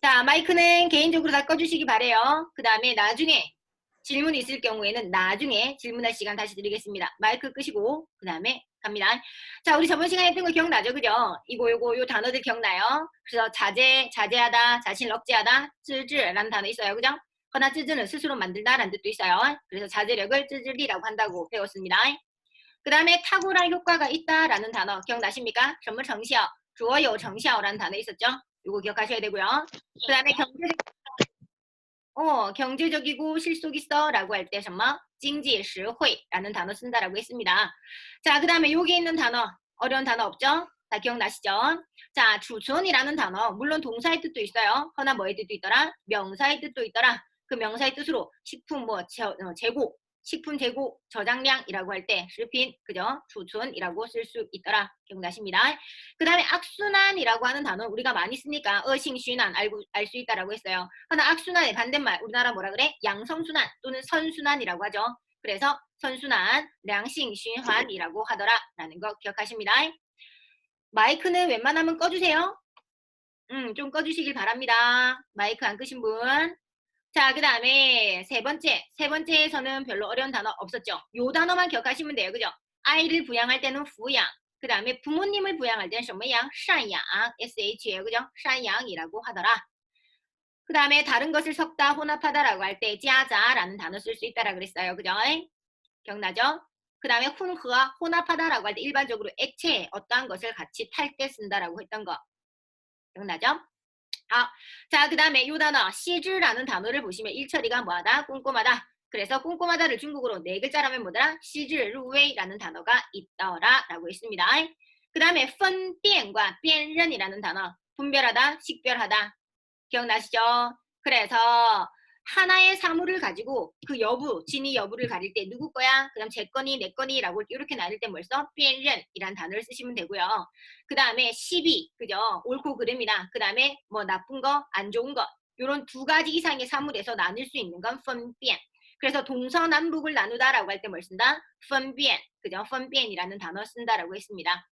자, 마이크는 개인적으로 다 꺼주시기 바래요. 그 다음에 나중에 질문 있을 경우에는 나중에 질문할 시간 다시 드리겠습니다. 마이크 끄시고 그 다음에 갑니다. 자, 우리 저번 시간에 했던 거 기억나죠? 그죠? 요 단어들 기억나요? 그래서 자제하다, 자신을 억제하다, 쯔즈라는 단어 있어요. 그죠? 허나 쯔즈는 스스로 만들다라는 뜻도 있어요. 그래서 자제력을 쯔즈리라고 한다고 배웠습니다. 그 다음에 탁월한 효과가 있다라는 단어 기억나십니까? 什么成效? 주어요 정效라는 단어 있었죠? 이거 기억하셔야 되고요. 그 다음에 경제적이고 실속 있어 라고 할 때什么? 经济实惠라는 단어 쓴다라고 했습니다. 자, 그 다음에 여기 있는 단어 어려운 단어 없죠? 다 기억나시죠? 자, 주촌이라는 단어 물론 동사의 뜻도 있어요. 허나 뭐의 뜻도 있더라? 명사의 뜻도 있더라. 그 명사의 뜻으로 식품 재고 식품 재고 저장량이라고 할 때食品 그죠? 주촌이라고 쓸 수 있더라. 기억나십니다. 그 다음에 악순환이라고 하는 단어 우리가 많이 쓰니까 어싱순환 알 수 있다라고 했어요. 하나 악순환의 반대말 우리나라 뭐라 그래? 양성순환 또는 선순환이라고 하죠. 그래서 선순환, 량싱순환이라고 하더라라는 거 기억하십니다. 마이크는 웬만하면 꺼주세요. 좀 꺼주시길 바랍니다. 마이크 안 끄신 분. 자, 그 다음에 세 번째에서는 별로 어려운 단어 없었죠. 요 단어만 기억하시면 돼요. 그죠? 아이를 부양할 때는 부양. 그 다음에 부모님을 부양할 때는 什么양? 赡养, SH예요. 그죠? 赡养이라고 하더라. 그 다음에 다른 것을 섞다, 혼합하다라고 할 때 짜자라는 단어 쓸 수 있다라 그랬어요. 그죠? 기억나죠? 그 다음에 혼허, 혼합하다라고 할 때 일반적으로 액체 어떠한 것을 같이 탈 때 쓴다라고 했던 거. 기억나죠? 자, 그 다음에 이 단어 시즈라는 단어를 보시면 일처리가 뭐하다? 꼼꼼하다. 그래서 꼼꼼하다를 중국어로 네 글자라면 뭐더라? 시즈 루웨이라는 단어가 있더라 라고 했습니다. 그 다음에 펀비엔과 비엔런이라는 단어 분별하다, 식별하다. 기억나시죠? 그래서 하나의 사물을 가지고 그 여부, 진위 여부를 가릴 때 누구 거야? 그 다음 제 거니, 내 거니라고 이렇게 나눌 때 벌써 비엔런이라는 단어를 쓰시면 되고요. 그 다음에 시비, 그죠? 옳고 그름이나 그 다음에 뭐 나쁜 거, 안 좋은 거 이런 두 가지 이상의 사물에서 나눌 수 있는 건 펀비엔. 그래서 동서남북을 나누다라고 할 때 뭘 쓴다? 펀비엔, 그죠? 펀비엔이라는 단어 쓴다라고 했습니다.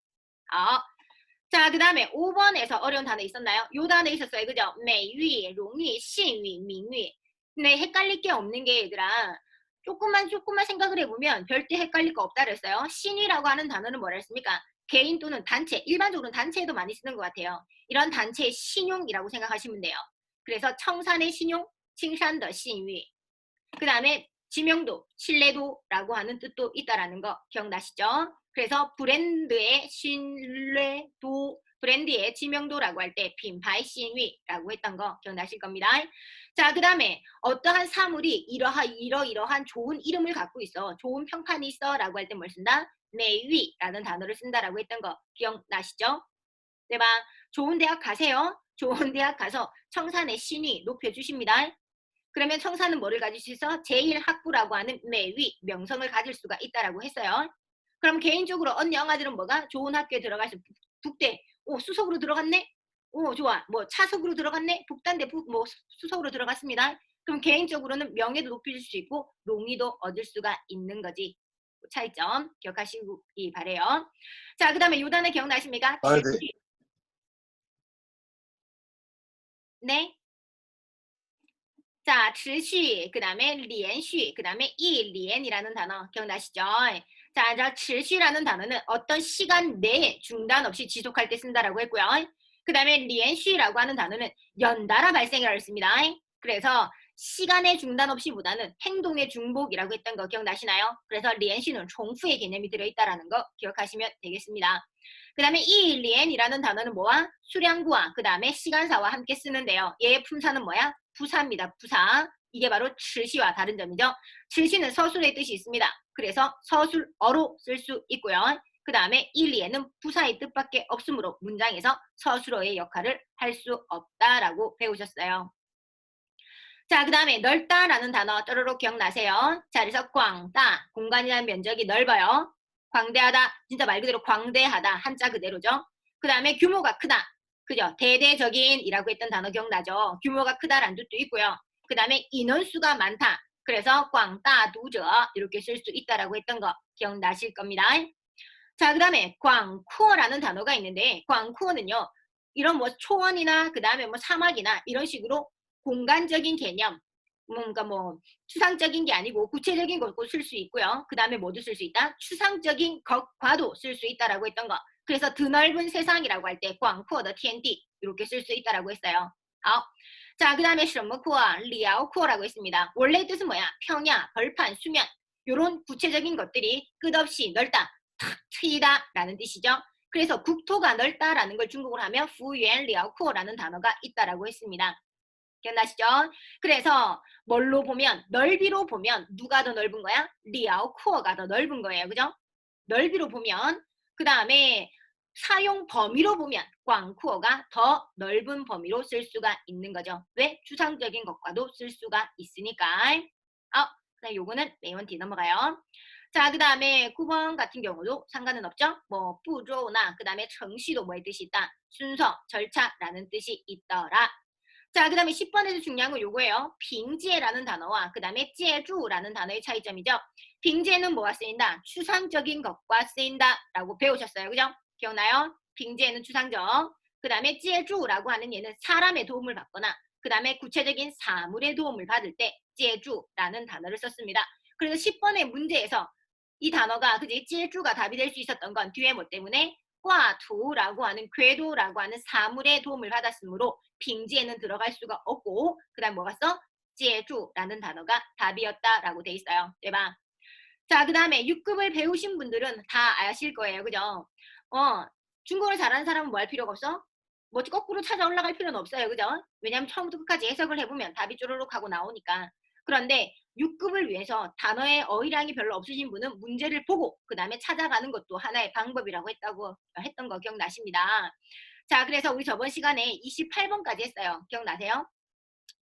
자, 그 다음에 5번에서 어려운 단어 있었나요? 요 단어 있었어요. 그죠? 매위, 롱위, 신위, 민위. 근데 헷갈릴 게 없는 게 얘들아. 조금만 생각을 해보면 별도 헷갈릴 거 없다 그랬어요. 신위라고 하는 단어는 뭐라 했습니까? 개인 또는 단체, 일반적으로는 단체에도 많이 쓰는 것 같아요. 이런 단체의 신용이라고 생각하시면 돼요. 그래서 청산의 신용, 칭산의 신위. 그 다음에 지명도, 신뢰도라고 하는 뜻도 있다라는 거 기억나시죠? 그래서 브랜드의 신뢰도, 브랜드의 지명도라고 할 때品牌 신위라고 했던 거 기억나실 겁니다. 자, 그 다음에 어떠한 사물이 이러이러한 좋은 이름을 갖고 있어. 좋은 평판이 있어 라고 할 때 뭘 쓴다? 매위라는 단어를 쓴다라고 했던 거 기억나시죠? 네, 봐. 좋은 대학 가세요. 좋은 대학 가서 청산의 신위 높여주십니다. 그러면 청사는 뭐를 가질 수 있어? 제1학부라고 하는 매위, 명성을 가질 수가 있다라고 했어요. 그럼 개인적으로 언니 영아들은 뭐가? 좋은 학교에 들어가서 북대, 수석으로 들어갔네? 좋아. 뭐 차석으로 들어갔네? 북단대 수석으로 들어갔습니다. 그럼 개인적으로는 명예도 높여줄 수 있고 롱이도 얻을 수가 있는 거지. 차이점 기억하시기 바래요. 자, 그 다음에 요 단어 기억나십니까? 아, 네. 네. 자, 持续, 그 다음에 连续, 그 다음에 一连이라는 단어 기억나시죠? 자, 持续라는 단어는 어떤 시간 내에 중단 없이 지속할 때 쓴다라고 했고요. 그 다음에 连续라고 하는 단어는 연달아 발생을 했습니다. 그래서 시간의 중단 없이 보다는 행동의 중복이라고 했던 거 기억나시나요? 그래서 连续는重复의 개념이 들어있다라는 거 기억하시면 되겠습니다. 그 다음에 이 리엔이라는 단어는 뭐와? 수량구와 그 다음에 시간사와 함께 쓰는데요. 얘의 품사는 뭐야? 부사입니다. 부사. 이게 바로 持시와 다른 점이죠. 持시는 서술의 뜻이 있습니다. 그래서 서술어로 쓸 수 있고요. 그 다음에 이 리엔은 부사의 뜻밖에 없으므로 문장에서 서술어의 역할을 할 수 없다라고 배우셨어요. 자, 그 다음에 넓다라는 단어 쪼르륵 기억나세요? 자, 그래서 광다, 공간이라는 면적이 넓어요. 광대하다, 진짜 말 그대로 광대하다, 한자 그대로죠. 그 다음에 규모가 크다, 그죠? 대대적인이라고 했던 단어 기억나죠? 규모가 크다라는 뜻도 있고요. 그 다음에 인원수가 많다, 그래서 광다두저 이렇게 쓸 수 있다라고 했던 거 기억나실 겁니다. 자, 그 다음에 광쿠어라는 단어가 있는데 광쿠어는요, 이런 뭐 초원이나 그 다음에 뭐 사막이나 이런 식으로 공간적인 개념, 뭔가 뭐 추상적인 게 아니고 구체적인 것도 쓸 수 있고요. 그 다음에 뭐도 쓸 수 있다? 추상적인 것과도 쓸 수 있다라고 했던 거. 그래서 드넓은 세상이라고 할 때 광阔的天地 이렇게 쓸 수 있다라고 했어요. 자, 그 다음에 什么阔? 辽阔라고 했습니다. 원래 뜻은 뭐야? 평야, 벌판, 수면 이런 구체적인 것들이 끝없이 넓다, 탁 트이다 라는 뜻이죠. 그래서 국토가 넓다라는 걸 중국어로 하면 幅员辽阔라는 단어가 있다라고 했습니다. 기억나시죠? 그래서 뭘로 보면 넓이로 보면 누가 더 넓은 거야? 辽阔가 더 넓은 거예요. 그죠? 넓이로 보면 그 다음에 사용 범위로 보면 广阔가 더 넓은 범위로 쓸 수가 있는 거죠. 왜? 추상적인 것과도 쓸 수가 있으니까. 그다음 요거는 메이원 D 넘어가요. 자, 그 다음에 9번 같은 경우도 상관은 없죠. 뭐 부조나 그 다음에 정시도 뭐의 뜻이 있다? 순서, 절차라는 뜻이 있더라. 자, 그 다음에 10번에서 중요한 건 요거예요. 빙제라는 단어와 그 다음에 제주라는 단어의 차이점이죠. 빙제는 뭐가 쓰인다? 추상적인 것과 쓰인다 라고 배우셨어요. 그죠? 기억나요? 빙제는 추상적. 그 다음에 제주라고 하는 얘는 사람의 도움을 받거나 그 다음에 구체적인 사물의 도움을 받을 때 제주라는 단어를 썼습니다. 그래서 10번의 문제에서 이 단어가 그지 제주가 답이 될 수 있었던 건 뒤에 뭐 때문에 화투라고 하는 궤도라고 하는 사물의 도움을 받았으므로 빙지에는 들어갈 수가 없고 그 다음 뭐가 써? 제주라는 단어가 답이었다라고 돼 있어요. 대박. 자, 그 다음에 6급을 배우신 분들은 다 아실 거예요. 그죠? 중국어를 잘하는 사람은 뭐 할 필요가 없어? 뭐 거꾸로 찾아 올라갈 필요는 없어요. 그죠? 왜냐하면 처음부터 끝까지 해석을 해보면 답이 쪼르륵 하고 나오니까. 그런데 6급을 위해서 단어의 어휘량이 별로 없으신 분은 문제를 보고 그 다음에 찾아가는 것도 하나의 방법이라고 했던 거 기억나십니다. 자, 그래서 우리 저번 시간에 28번까지 했어요. 기억나세요?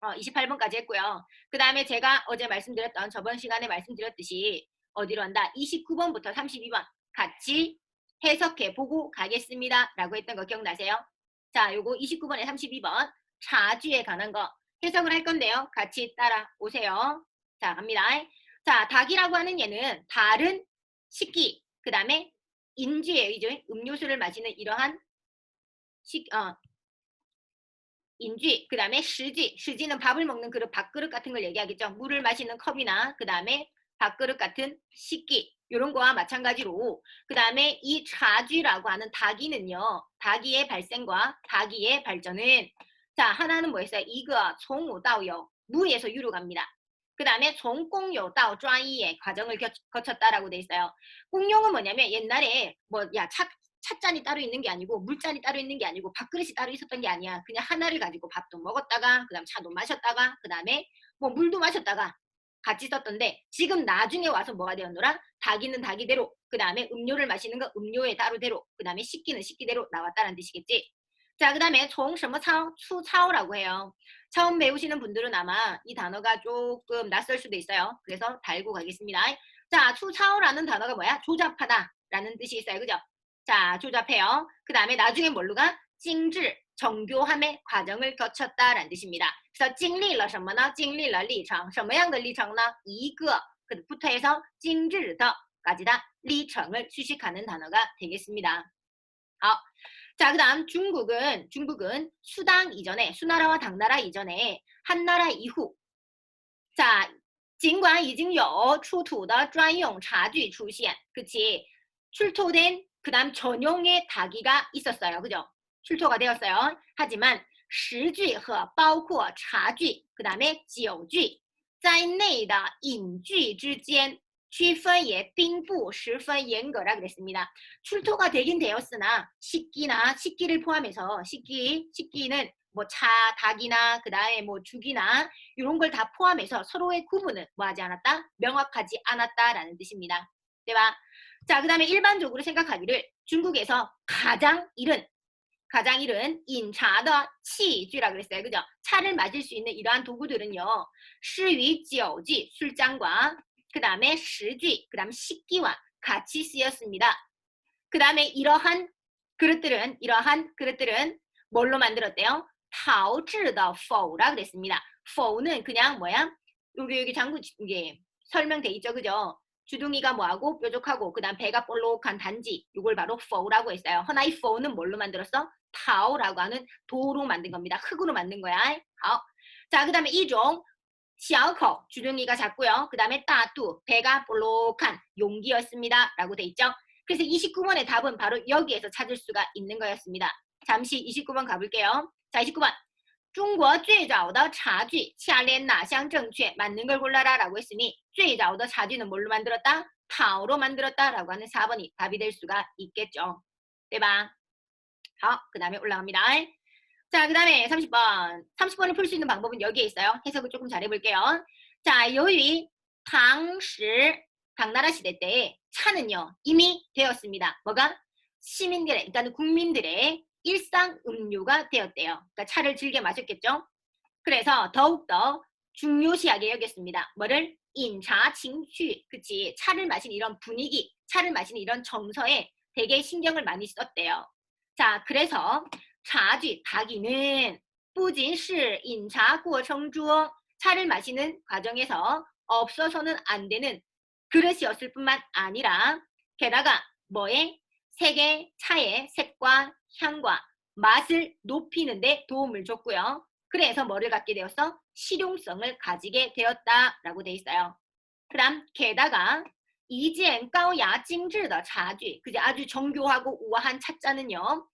28번까지 했고요. 그 다음에 제가 어제 말씀드렸던 저번 시간에 말씀드렸듯이 어디로 한다? 29번부터 32번 같이 해석해 보고 가겠습니다. 라고 했던 거 기억나세요? 자, 요거 29번에 32번 자주에 관한 거 해석을 할 건데요. 같이 따라오세요. 자, 갑니다. 자, 닭이라고 하는 얘는 다른 식기, 그 다음에 인주의 음료수를 마시는 이러한 인쥐, 그 다음에 시지는 밥을 먹는 그릇, 밥그릇 같은 걸 얘기하겠죠. 물을 마시는 컵이나 그 다음에 밥그릇 같은 식기 이런 거와 마찬가지로 그 다음에 이 차쥐라고 하는 닭이는요. 닭이의 발생과 닭이의 발전은 자 하나는 뭐였어요? 이거从无到有 무에서 유로 갑니다. 그 다음에 从公有到专一의 과정을 거쳤다라고 돼 있어요. 공용은 뭐냐면 옛날에 찻잔이 따로 있는 게 아니고 물잔이 따로 있는 게 아니고 밥그릇이 따로 있었던 게 아니야. 그냥 하나를 가지고 밥도 먹었다가 그 다음 차도 마셨다가 그 다음에 뭐 물도 마셨다가 같이 썼던데 지금 나중에 와서 뭐가 되었노라? 닭이는 닭이대로 그 다음에 음료를 마시는 거 음료의 따로대로 그 다음에 식기는 식기대로 나왔다는 뜻이겠지. 자, 그 다음에 추차오라고 해요. 처음 배우시는 분들은 아마 이 단어가 조금 낯설 수도 있어요. 그래서 달고 가겠습니다. 자, 추차오라는 단어가 뭐야? 조잡하다 라는 뜻이 있어요. 그죠? 자, 조잡해요. 그 다음에 나중에 뭘로 가? 찡질, 정교함의 과정을 거쳤다라는 뜻입니다. 그래서 经历了什么呢?经历了历程.什么样的历程呢? 一个부터 해서 精致的까지 다 리청을 수식하는 단어가 되겠습니다. 자, 그 다음 중국은 수당 이전에 수나라와 당나라 이전에 한나라 이후 자, 尽管已经有出土的专用茶具出现 그치? 출토된 그 다음 전용의 닭이가 있었어요. 그죠? 출토가 되었어요. 하지만 食具和包括茶具 그 다음에 酒具在内的饮具之间区分也并不十分严格라 그랬습니다. 출토가 되긴 되었으나 식기를 포함해서 식기는 뭐 차, 닭이나 그 다음에 뭐 죽이나 이런 걸 다 포함해서 서로의 구분을 뭐 하지 않았다? 명확하지 않았다라는 뜻입니다. 대박. 자, 그 다음에 일반적으로 생각하기를 중국에서 가장 이른 인차의 치쥐라 그랬어요. 그죠? 차를 마실 수 있는 이러한 도구들은요. 시위지지 술잔과 그 다음에 시쥐, 그 다음 식기와 같이 쓰였습니다. 그 다음에 이러한 그릇들은 뭘로 만들었대요? 陶制的否라 그랬습니다. 否는 그냥 뭐야? 여기 장구 이게 설명돼 있죠. 그죠? 주둥이가 뭐하고 뾰족하고 그 다음 배가 볼록한 단지 이걸 바로 포우라고 했어요. 허나 이 포우는 뭘로 만들었어? 타오라고 하는 도로 만든 겁니다. 흙으로 만든 거야. 자, 그 다음에 이종 小口 주둥이가 작고요. 그 다음에 따뚜 배가 볼록한 용기였습니다. 라고 돼 있죠. 그래서 29번의 답은 바로 여기에서 찾을 수가 있는 거였습니다. 잠시 29번 가볼게요. 자, 29번 中国最早的茶具下列哪项正确 맞는 걸 골라라 라고 했으니 最早的茶具는 뭘로 만들었다? 타오로 만들었다 라고 하는 4번이 답이 될 수가 있겠죠. 对吧? 그 다음에 올라갑니다. 자, 그 다음에 30번. 30번을 풀 수 있는 방법은 여기에 있어요. 해석을 조금 잘해볼게요. 자,由于 당시 당나라 시대 때 차는요 이미 되었습니다. 뭐가? 시민들의, 그러니까 국민들의 일상 음료가 되었대요. 그러니까 차를 즐겨 마셨겠죠. 그래서 더욱더 중요시하게 여겼습니다. 뭐를? 인차 칭취. 그치. 차를 마신 이런 분위기, 차를 마신 이런 정서에 되게 신경을 많이 썼대요. 자, 그래서 차쥐, 닭이는 不仅是饮茶过程中 차를 마시는 과정에서 없어서는 안 되는 그릇이었을 뿐만 아니라 게다가 뭐에? 색의 차의 색과 향과 맛을 높이는 데 도움을 줬고요. 그래서 뭐를 갖게 되었어? 실용성을 가지게 되었다라고 돼 있어요. 그 다음 게다가 一件高雅精致的茶具 그제 아주 정교하고 우아한 차자는요.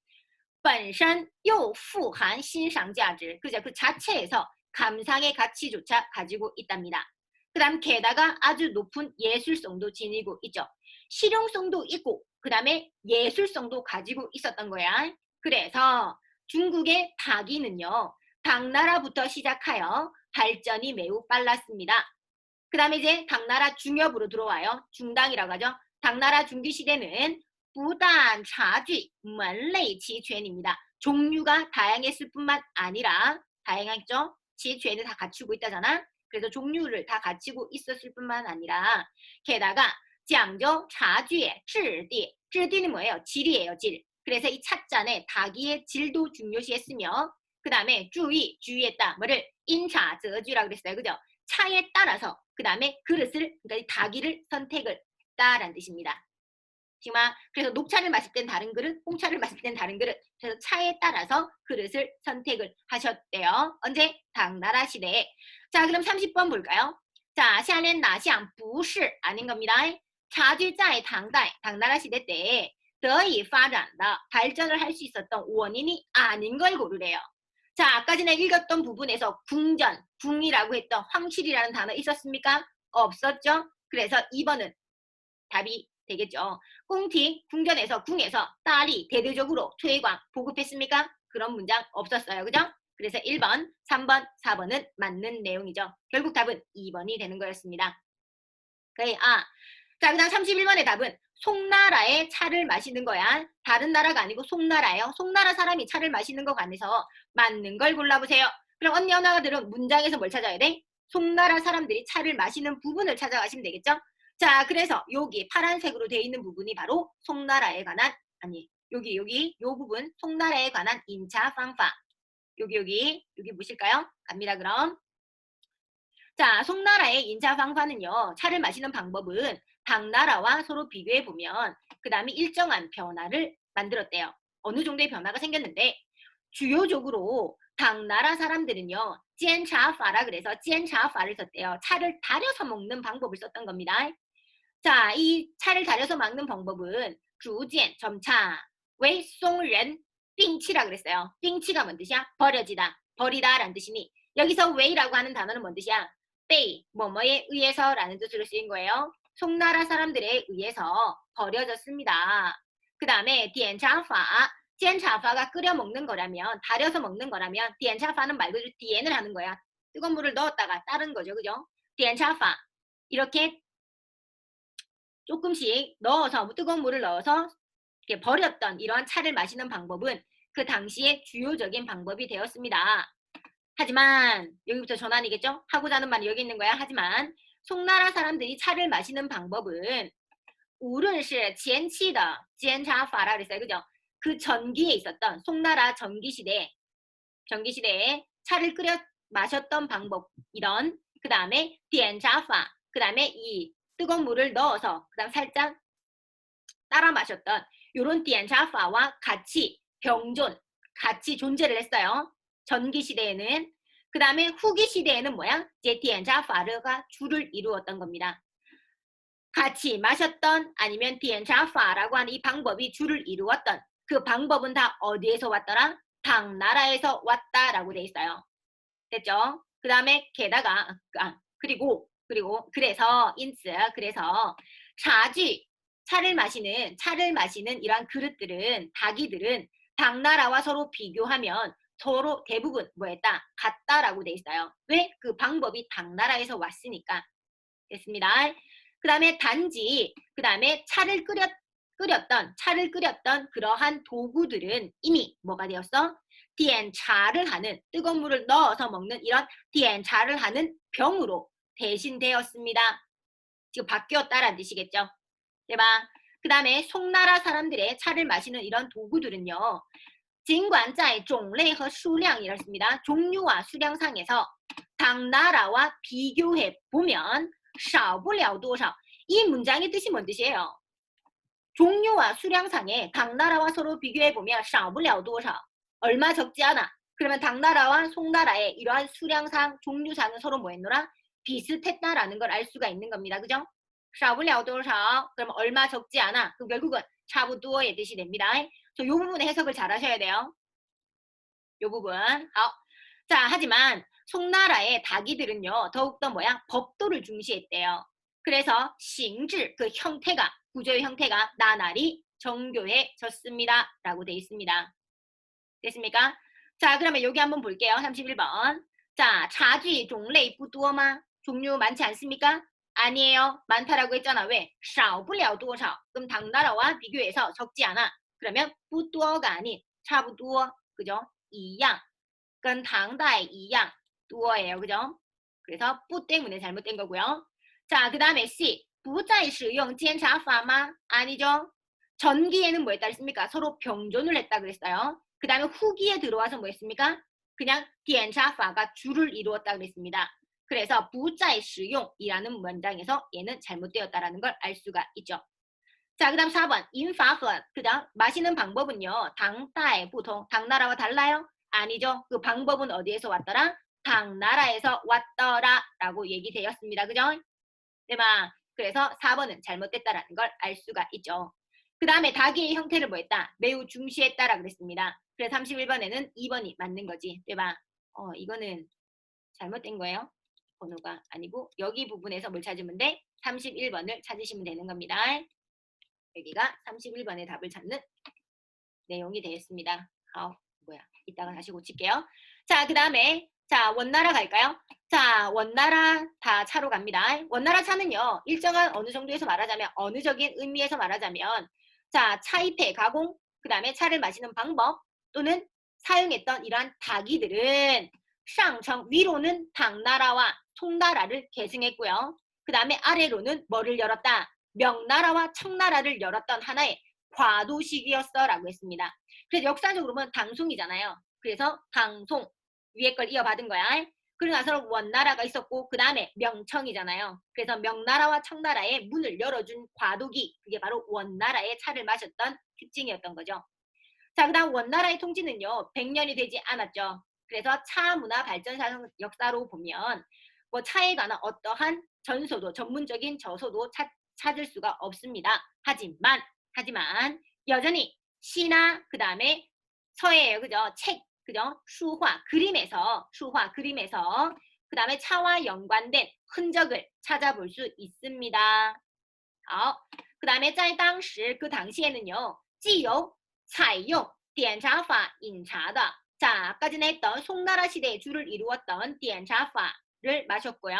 本身又富含欣赏价值 그죠? 그 자체에서 감상의 가치조차 가지고 있답니다. 그 다음 게다가 아주 높은 예술성도 지니고 있죠. 실용성도 있고 그 다음에 예술성도 가지고 있었던 거야. 그래서 중국의 닭이는요. 당나라부터 시작하여 발전이 매우 빨랐습니다. 그 다음에 이제 당나라 중엽으로 들어와요. 중당이라고 하죠. 당나라 중기시대는 不但茶具门类齐全입니다. 종류가 다양했을 뿐만 아니라 다양했죠. 지죄는 다 갖추고 있다잖아. 그래서 종류를 다 갖추고 있었을 뿐만 아니라 게다가 讲究茶具质地. 질디는 뭐예요? 질이에요. 질. 그래서 이 찻잔의 닭이의 질도 중요시했으며 그 다음에 주의했다. 뭐를? 인차저주라고 그랬어요. 그죠? 차에 따라서 그 다음에 그릇을 그러니까 이 닭이를 선택을 했다라는 뜻입니다. 지금 그래서 녹차를 마실 땐 다른 그릇, 홍차를 마실 땐 다른 그릇. 그래서 차에 따라서 그릇을 선택을 하셨대요. 언제? 당나라 시대에. 자, 그럼 30번 볼까요? 자, 下列哪项不是 아닌 겁니다. 茶具在唐代 당나라 시대 때 得以发展的 발전을 할 수 있었던 원인이 아닌 걸 고르래요. 자, 아까 전에 읽었던 부분에서 궁전, 궁이라고 했던 황실이라는 단어 있었습니까? 없었죠? 그래서 2번은 답이 되겠죠. 꽁팅, 궁전에서, 궁에서 딸이 대대적으로 퇴광, 보급했습니까? 그런 문장 없었어요. 그죠? 그래서 1번, 3번, 4번은 맞는 내용이죠. 결국 답은 2번이 되는 거였습니다. 자, 그 다음 31번의 답은 송나라의 차를 마시는 거야. 다른 나라가 아니고 송나라예요. 송나라 사람이 차를 마시는 거 관해서 맞는 걸 골라보세요. 그럼 언니 언어가들은 문장에서 뭘 찾아야 돼? 송나라 사람들이 차를 마시는 부분을 찾아가시면 되겠죠? 자, 그래서 여기 파란색으로 되어 있는 부분이 바로 송나라에 관한 여기 요 부분 송나라에 관한 인차 방파. 여기 무실까요? 갑니다. 그럼. 자, 송나라의 인차 방파는요. 차를 마시는 방법은 당나라와 서로 비교해 보면 그 다음에 일정한 변화를 만들었대요. 어느 정도의 변화가 생겼는데 주요적으로 당나라 사람들은요. 煎차파라 그래서 煎차파를 썼대요. 차를 달여서 먹는 방법을 썼던 겁니다. 자, 이 차를 달여서 먹는 방법은 逐渐 점차 왜 송ren 빙치라 그랬어요. 빙치가 뭔 뜻이야? 버려지다, 버리다 라는 뜻이니 여기서 왜이라고 하는 단어는 뭔 뜻이야? 배, 뭐뭐에 의해서 라는 뜻으로 쓰인 거예요. 송나라 사람들에 의해서 버려졌습니다. 그 다음에 点茶法 煎茶法가 끓여 먹는 거라면 달여서 먹는 거라면 点茶法는 말 그대로 点을 하는 거야. 뜨거운 물을 넣었다가 따른 거죠. 그죠? 点茶法 이렇게 조금씩 넣어서 뜨거운 물을 넣어서 이렇게 버렸던 이러한 차를 마시는 방법은 그 당시에 주요적인 방법이 되었습니다. 하지만 여기부터 전환이겠죠? 하고자 하는 말이 여기 있는 거야. 하지만 송나라 사람들이 차를 마시는 방법은 无论是前期的煎茶法라 그랬어요. 그죠? 그 전기에 있었던 송나라 전기시대에 차를 끓여 마셨던 방법 이런 그 다음에 点茶法 그 다음에 이 뜨거운 물을 넣어서 그다음 살짝 따라 마셨던 요런 디안차파와 같이 병존, 같이 존재를 했어요. 전기 시대에는. 그 다음에 후기 시대에는 뭐야? 이제 디안차파르가 주를 이루었던 겁니다. 같이 마셨던 아니면 디안차파라고 하는 이 방법이 주를 이루었던 그 방법은 다 어디에서 왔더라? 당나라에서 왔다라고 돼 있어요. 됐죠? 그 다음에 게다가 그리고 그래서 그래서 차를 마시는 이러한 그릇들은 닭이들은 당나라와 서로 비교하면 서로 대부분 뭐였다? 같다라고 돼 있어요. 왜? 그 방법이 당나라에서 왔으니까. 됐습니다. 그 다음에 단지 그 다음에 차를 끓였던 그러한 도구들은 이미 뭐가 되었어? 디엔차를 하는 뜨거운 물을 넣어서 먹는 이런 디엔차를 하는 병으로 대신되었습니다. 지금 바뀌었다라는 뜻이겠죠. 대박. 그 다음에 송나라 사람들의 차를 마시는 이런 도구들은요. 尽管在种类和数量 이렇습니다. 종류와 수량상에서 당나라와 비교해 보면 少不了多少. 이 문장의 뜻이 뭔 뜻이에요? 종류와 수량상에 당나라와 서로 비교해 보면 少不了多少. 얼마 적지 않아. 그러면 당나라와 송나라의 이러한 수량상, 종류상은 서로 뭐했노라? 비슷했다라는 걸 알 수가 있는 겁니다. 그죠? 少不了多少. 그러면 얼마 적지 않아. 그럼 결국은 差不多의 뜻이 됩니다. 이 부분의 해석을 잘 하셔야 돼요. 이 부분. 자, 하지만 송나라의 닭이들은요. 더욱더 뭐야? 법도를 중시했대요. 그래서 形制, 그 형태가, 구조의 형태가 나날이 정교해졌습니다. 라고 되어 있습니다. 됐습니까? 자, 그러면 여기 한번 볼게요. 31번. 자, 차쥐 종類不多吗? 종류 많지 않습니까? 아니에요. 많다라고 했잖아. 왜? 少不了多少. 그럼 당나라와 비교해서 적지 않아. 그러면 不多가 아닌 差不多. 그죠? 一样. 跟唐代一样 多예요. 그죠? 그래서 不 때문에 잘못된 거고요. 자, 그 다음에 C. 不再使用煎茶法吗? 아니죠. 전기에는 뭐 했다 그랬습니까? 서로 병존을 했다 그랬어요. 그 다음에 후기에 들어와서 뭐 했습니까? 그냥 디엔차파가 주를 이루었다 그랬습니다. 그래서 不再使用이라는 문장에서 얘는 잘못되었다라는 걸 알 수가 있죠. 자, 그 다음 4번. 인파허. 그 다음 마시는 방법은요. 당다의 보통 당나라와 달라요? 아니죠. 그 방법은 어디에서 왔더라? 당나라에서 왔더라 라고 얘기되었습니다. 그죠? 네마. 그래서 4번은 잘못됐다라는 걸 알 수가 있죠. 그 다음에 닭의 형태를 뭐 했다? 매우 중시했다라 그랬습니다. 그래서 31번에는 2번이 맞는 거지. 네마. 이거는 잘못된 거예요. 번호가 아니고 여기 부분에서 뭘 찾으면 돼? 31번을 찾으시면 되는 겁니다. 여기가 31번의 답을 찾는 내용이 되겠습니다. 이따가 다시 고칠게요. 자, 그 다음에 자, 원나라 갈까요? 자, 원나라 다 차로 갑니다. 원나라 차는요. 일정한 어느 정도에서 말하자면 어느적인 의미에서 말하자면 자, 차입해 가공, 그 다음에 차를 마시는 방법 또는 사용했던 이러한 닭이들은 쌍청 위로는 당나라와 송나라를 계승했고요. 그 다음에 아래로는 뭐를 열었다? 명나라와 청나라를 열었던 하나의 과도식이었어 라고 했습니다. 그래서 역사적으로 보면 당송이잖아요. 그래서 당송 위에 걸 이어받은 거야. 그러고 나서 원나라가 있었고 그 다음에 명청이잖아요. 그래서 명나라와 청나라의 문을 열어준 과도기, 그게 바로 원나라의 차를 마셨던 특징이었던 거죠. 자, 그 다음 원나라의 통치는요. 100년이 되지 않았죠. 그래서 차 문화 발전 역사로 보면 뭐 차에 관한 어떠한 전소도, 전문적인 저서도 찾을 수가 없습니다. 하지만 여전히 시나 그 다음에 서예요. 그죠? 책, 그죠? 수화, 그림에서 그 다음에 차와 연관된 흔적을 찾아볼 수 있습니다. 그 다음에 在当时 그 당시에는요. 既有采用点茶法饮茶的 자, 아까 전에 했던 송나라 시대의 주를 이루었던 点茶法를 마셨고요.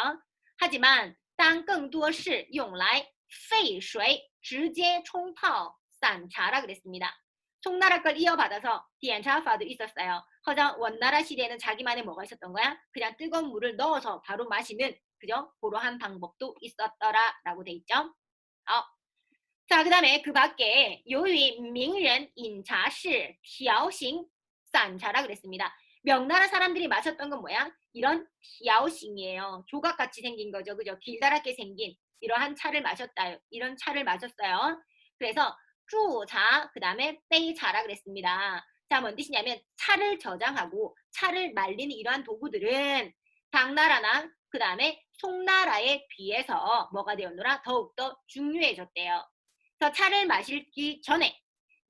하지만 当更多是用来沸水直接冲泡散茶라 그랬습니다. 송나라 걸 이어받아서 디엔차파도 있었어요. 허전 원나라 시대에는 자기만의 뭐가 있었던 거야? 그냥 뜨거운 물을 넣어서 바로 마시는 그죠? 그러한 방법도 있었더라라고 돼 있죠. 자, 그 다음에 그 밖에 요위 명인 인차시 调싱 산차라 그랬습니다. 명나라 사람들이 마셨던 건 뭐야? 이런 条싱이에요. 조각같이 생긴 거죠. 그죠? 길다랗게 생긴 이러한 차를 마셨다. 이런 차를 마셨어요. 그래서 쭈자 그 다음에 빼이차라 그랬습니다. 자, 뭔 뜻이냐면 차를 저장하고 차를 말리는 이러한 도구들은 당나라나 그 다음에 송나라에 비해서 뭐가 되었노라? 더욱더 중요해졌대요. 그래서 차를 마시기 전에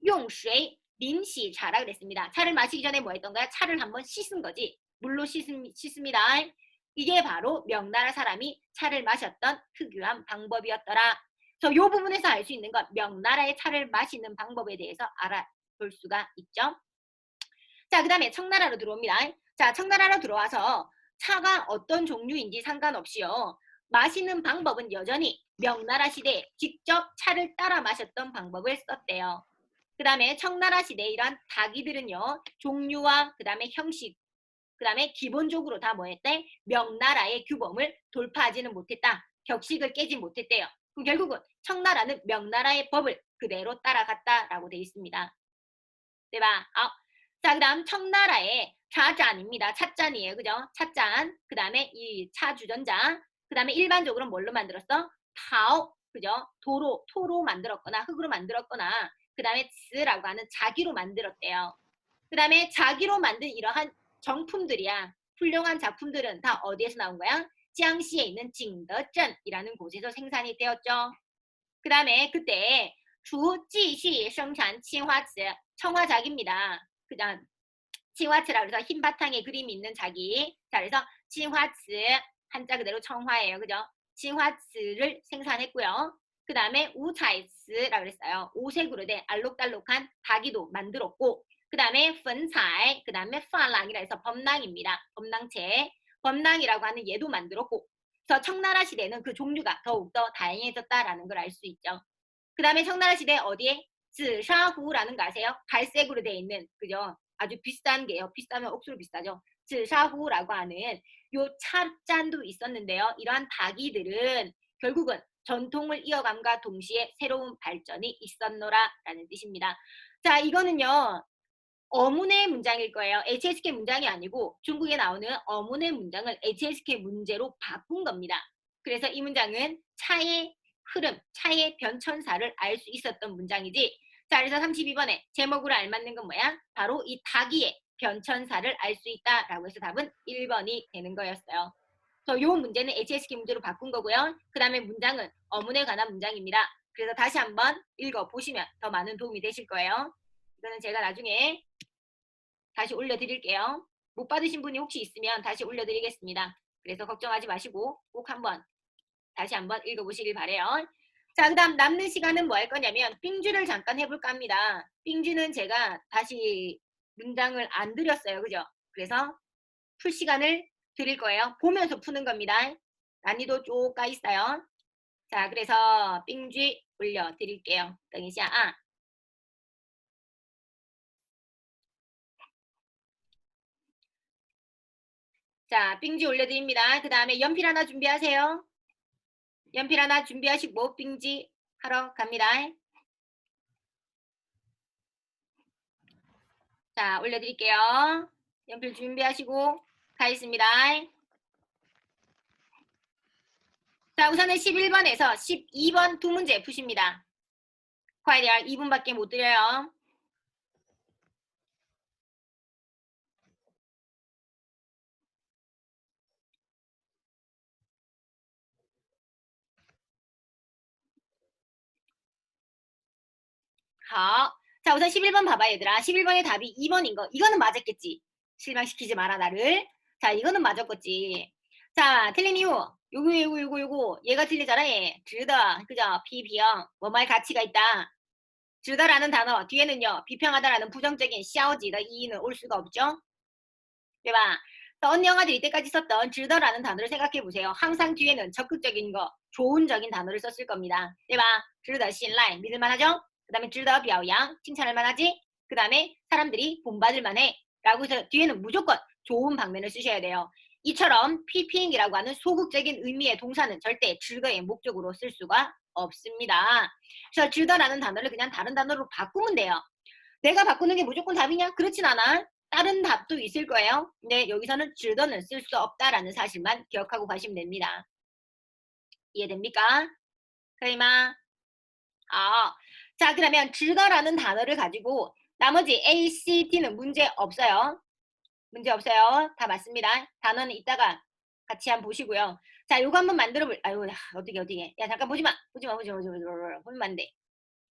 용수의 린시차라 그랬습니다. 차를 마시기 전에 뭐 했던 거야? 차를 한번 씻은 거지. 물로 씻습니다. 이게 바로 명나라 사람이 차를 마셨던 특유한 방법이었더라. 그래서 이 부분에서 알 수 있는 것, 명나라의 차를 마시는 방법에 대해서 알아볼 수가 있죠. 자, 그 다음에 청나라로 들어옵니다. 자, 청나라로 들어와서 차가 어떤 종류인지 상관없이요. 마시는 방법은 여전히 명나라 시대에 직접 차를 따라 마셨던 방법을 썼대요. 그 다음에 청나라 시대에 이러한 닭이들은요. 종류와 그 다음에 형식, 그 다음에 기본적으로 다 뭐했대? 명나라의 규범을 돌파하지는 못했다. 격식을 깨지 못했대요. 그럼 결국은 청나라는 명나라의 법을 그대로 따라갔다라고 되어 있습니다. 对吧? 자, 그 다음 청나라의 차잔입니다. 찻잔이에요. 그죠? 찻잔. 그 다음에 이 차 주전자. 그 다음에 일반적으로 뭘로 만들었어? 타오. 그죠? 토로 만들었거나 흙으로 만들었거나 그 다음에 츠라고 하는 자기로 만들었대요. 그 다음에 자기로 만든 이러한 정품들이야. 훌륭한 작품들은 다 어디에서 나온 거야? 지양시에 있는 징더鎮이라는 곳에서 생산이 되었죠. 그 다음에 그때 주继续 生产 青花瓷, 청화자기입니다. 그 다음 칭화츠라 그래서 흰 바탕에 그림이 있는 자기. 자, 그래서 칭화츠 한자 그대로 청화예요. 그죠? 칭화츠를 생산했고요. 그 다음에 우차이츠라 그랬어요. 오색으로 된 알록달록한 바기도 만들었고 그 다음에 펀차이, 그 다음에 파랑이라 해서 범랑입니다. 범랑체. 범랑이라고 하는 얘도 만들었고 그래서 청나라 시대는 그 종류가 더욱더 다양해졌다라는 걸 알 수 있죠. 그 다음에 청나라 시대 어디에? 즈샤후라는 거 아세요? 갈색으로 되어 있는, 그죠? 아주 비싼 게요. 비싸면 억수로 비싸죠. 즈샤후라고 하는 요 찻잔도 있었는데요. 이러한 닭이들은 결국은 전통을 이어감과 동시에 새로운 발전이 있었노라라는 뜻입니다. 자, 이거는요. 어문의 문장일 거예요. HSK 문장이 아니고 중국에 나오는 어문의 문장을 HSK 문제로 바꾼 겁니다. 그래서 이 문장은 차의 흐름, 차의 변천사를 알 수 있었던 문장이지. 자, 그래서 32번에 제목으로 알맞는 건 뭐야? 바로 이 닭이의 변천사를 알 수 있다라고 해서 답은 1번이 되는 거였어요. 그래서 이 문제는 HSK 문제로 바꾼 거고요. 그 다음에 문장은 어문에 관한 문장입니다. 그래서 다시 한번 읽어보시면 더 많은 도움이 되실 거예요. 이거는 제가 나중에 다시 올려드릴게요. 못 받으신 분이 혹시 있으면 다시 올려드리겠습니다. 그래서 걱정하지 마시고 꼭 다시 한번 읽어보시길 바래요. 자, 그 다음 남는 시간은 뭐 할 거냐면 삥주를 잠깐 해볼까 합니다. 삥주는 제가 다시 문장을 안 드렸어요. 그죠? 그래서 풀 시간을 드릴 거예요. 보면서 푸는 겁니다. 난이도 쪼까 있어요. 자, 그래서 삥주 올려드릴게요. 等一下啊. 자, 삥지 올려드립니다. 그 다음에 연필 하나 준비하세요. 연필 하나 준비하시고 삥지 하러 갑니다. 자, 올려드릴게요. 연필 준비하시고 가겠습니다. 자, 우선은 11번에서 12번 두 문제 푸십니다. 과연 2분밖에 못 드려요. 자, 우선 11번 봐봐 얘들아. 11번의 답이 2번인 거. 이거는 맞았겠지. 실망시키지 마라 나를. 자, 이거는 맞았겠지. 자, 틀린 이유. 요거 얘가 틀리잖아. 얘. 들다. 그죠? 비비형. 뭐뭐할 가치가 있다. 들다라는 단어 뒤에는요. 비평하다라는 부정적인 샤오지의 이의는 올 수가 없죠. 对吧? 어떤 영화들이 이때까지 썼던 들더라는 단어를 생각해 보세요. 항상 뒤에는 적극적인 거, 좋은적인 단어를 썼을 겁니다. 对吧? 值得信赖, 믿을만하죠? 그 다음에 值得表扬, 칭찬할 만하지? 그 다음에 사람들이 본받을 만해. 라고 해서 뒤에는 무조건 좋은 방면을 쓰셔야 돼요. 이처럼 PPing이라고 하는 소극적인 의미의 동사는 절대 值得의 목적으로 쓸 수가 없습니다. 그래서 值得라는 단어를 그냥 다른 단어로 바꾸면 돼요. 내가 바꾸는 게 무조건 답이냐? 그렇진 않아. 다른 답도 있을 거예요. 근데 여기서는 值得는 쓸 수 없다라는 사실만 기억하고 가시면 됩니다. 이해됩니까? 可以吗？好. 자, 그러면 즐거라는 단어를 가지고 나머지 A, C, D는 문제 없어요. 문제 없어요. 다 맞습니다. 단어는 이따가 같이 한번 보시고요. 자, 요거 한번 만들어 볼. 아유, 어떻게. 야, 잠깐 보지 마. 보면 안 돼.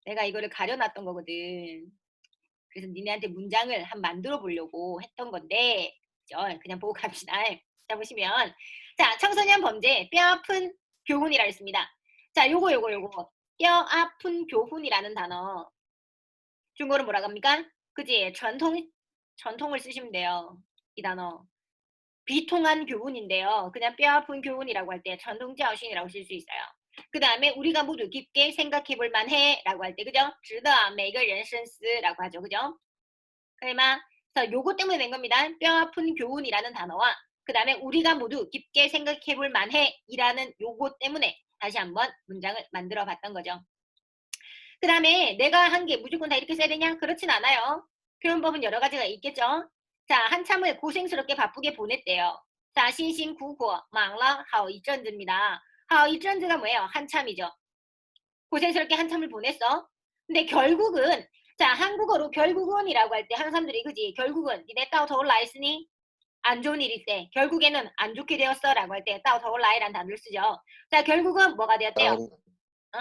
내가 이거를 가려놨던 거거든. 그래서 니네한테 문장을 한번 만들어 보려고 했던 건데, 그죠? 그냥 보고 갑시다. 자, 보시면. 자, 청소년 범죄 뼈 아픈 교훈이라 했습니다. 자, 요거. 뼈 아픈 교훈이라는 단어. 중국어로 뭐라고 합니까? 그지? 전통을 쓰시면 돼요. 이 단어. 비통한 교훈인데요. 그냥 뼈 아픈 교훈이라고 할 때 전통자오신이라고 쓸 수 있어요. 그 다음에 우리가 모두 깊게 생각해 볼 만해 라고 할 때, 그죠? 值得每个人深思라고 하죠. 그죠? 그래마 그래서 요거 때문에 낸 겁니다. 뼈 아픈 교훈이라는 단어와 그 다음에 우리가 모두 깊게 생각해 볼 만해 이라는 요거 때문에 다시 한번 문장을 만들어 봤던 거죠. 그 다음에 내가 한 게 무조건 다 이렇게 써야 되냐? 그렇진 않아요. 표현법은 여러 가지가 있겠죠. 자, 한참을 고생스럽게 바쁘게 보냈대요. 자, 신신구구 망라 하오一阵子입니다. 하오一阵子가 뭐예요? 한참이죠. 고생스럽게 한참을 보냈어. 근데 결국은 자, 한국어로 결국은이라고 할 때 하는 사람들이 그지? 결국은 니네 따오더올 라이스니 안 좋은 일일 때 결국에는 안 좋게 되었어 라고 할 때 따오더올 라이라는 단어를 쓰죠. 자, 결국은 뭐가 되었대요? 어?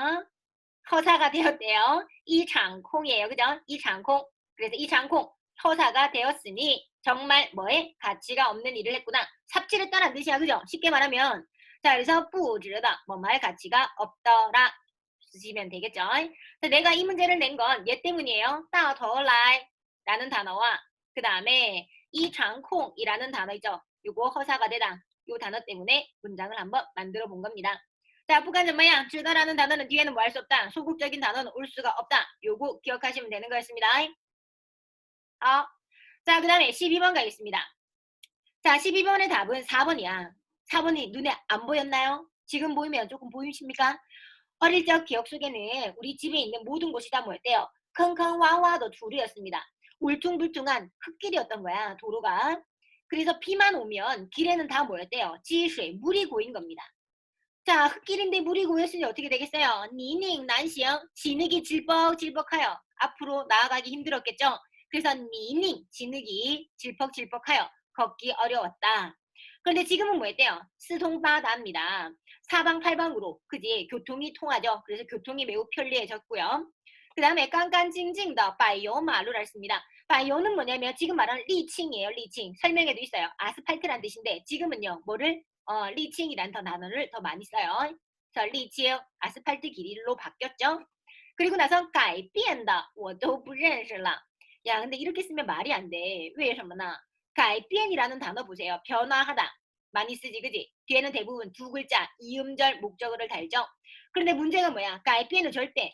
허사가 되었대요. 이장콩이에요. 그죠? 이장콩. 그래서 이장콩 허사가 되었으니 정말 뭐에 가치가 없는 일을 했구나. 삽질했다는 뜻이야. 그죠? 쉽게 말하면 자, 그래서 뿌지르다 뭐말 가치가 없더라 쓰시면 되겠죠. 그래서 내가 이 문제를 낸 건 얘 때문이에요. 따더라이 라는 단어와 그 다음에 이장콩이라는 단어 있죠. 요거 허사가 되다. 요 단어 때문에 문장을 한번 만들어 본 겁니다. 자, 북한은 뭐야? 즐거라는 단어는 뒤에는 뭐 할 수 없다. 소극적인 단어는 올 수가 없다. 요거 기억하시면 되는 거였습니다. 자, 그 다음에 12번 가겠습니다. 자, 12번의 답은 4번이야. 4번이 눈에 안 보였나요? 지금 보이면 조금 보이십니까? 어릴 적 기억 속에는 우리 집에 있는 모든 곳이 다 뭐였대요? 坑坑洼洼도 도로였습니다. 울퉁불퉁한 흙길이었던 거야, 도로가. 그래서 비만 오면 길에는 다 뭐였대요? 지수에 물이 고인 겁니다. 자, 흙길인데 물이 고였으니 어떻게 되겠어요? 니닝, 난싱, 진흙이 질퍽질퍽하여 앞으로 나아가기 힘들었겠죠? 그래서 니닝, 진흙이 질퍽질퍽하여 걷기 어려웠다. 그런데 지금은 뭐였대요? 스통바다입니다. 사방팔방으로 그지 교통이 통하죠. 그래서 교통이 매우 편리해졌고요. 그 다음에 깐깐징징더 바이오마루를 했습니다. 바이오는 뭐냐면 지금 말하는 리칭이에요. 리칭. 설명에도 있어요. 아스팔트란 뜻인데 지금은요. 뭐를 리칭이란 단어를 더 많이 써요. 그래서 리칭, 아스팔트 길이로 바뀌었죠. 그리고 나서 改变的我都不认识了. 야, 근데 이렇게 쓰면 말이 안 돼. 왜什么呢? 改变이라는 단어 보세요. 변화하다. 많이 쓰지, 그지? 뒤에는 대부분 두 글자, 이음절, 목적어를 달죠. 그런데 문제가 뭐야? 改变은 절대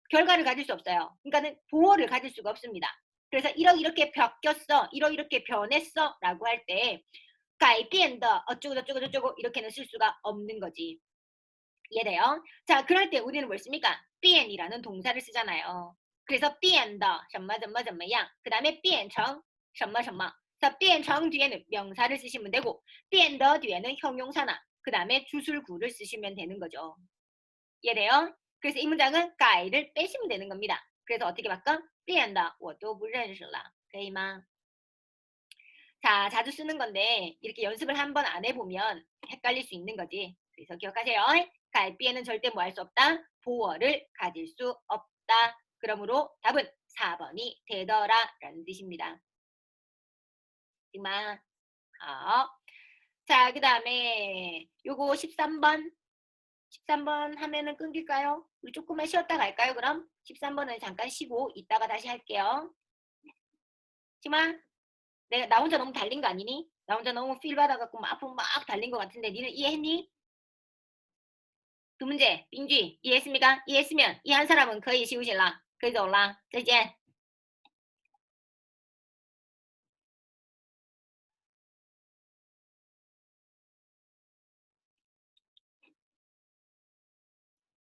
결과를 가질 수 없어요. 그러니까는 보어를 가질 수가 없습니다. 그래서 이렇게 바뀌었어, 이렇게 변했어 라고 할 때 改变的 어쩌고 이렇게는 쓸 수가 없는 거지. 이해돼요? 자, 그럴 때 우리는 뭘 씁니까? 变이라는 동사를 쓰잖아요. 그래서 变的什么怎么怎么样. 그 다음에 变成什么什么. 자, 变成 뒤에는 명사를 쓰시면 되고 变的 뒤에는 형용사나 그 다음에 주술구를 쓰시면 되는 거죠. 이해돼요? 그래서 이 문장은 改를 빼시면 되는 겁니다. 그래서 어떻게 바꿔? 变的我都不认识了. 可以吗? 자, 자주 쓰는 건데 이렇게 연습을 한번 안 해보면 헷갈릴 수 있는 거지. 그래서 기억하세요. 改变은 절대 뭐 할 수 없다. 보어를 가질 수 없다. 그러므로 답은 4번이 되더라 라는 뜻입니다. 이마. 자, 그 다음에 요거 13번. 13번 하면은 끊길까요? 우리 조금만 쉬었다 갈까요, 그럼? 13번은 잠깐 쉬고 이따가 다시 할게요. 지마, 나 혼자 너무 달린 거 아니니? 나 혼자 너무 필 받아갖고 막 앞으로 막 달린 것 같은데 니는 이해했니? 두 문제, 빙쥐 이해했습니까? 이해했으면 이 한 사람은 거의 쉬우실라. 거의走啦. 再见.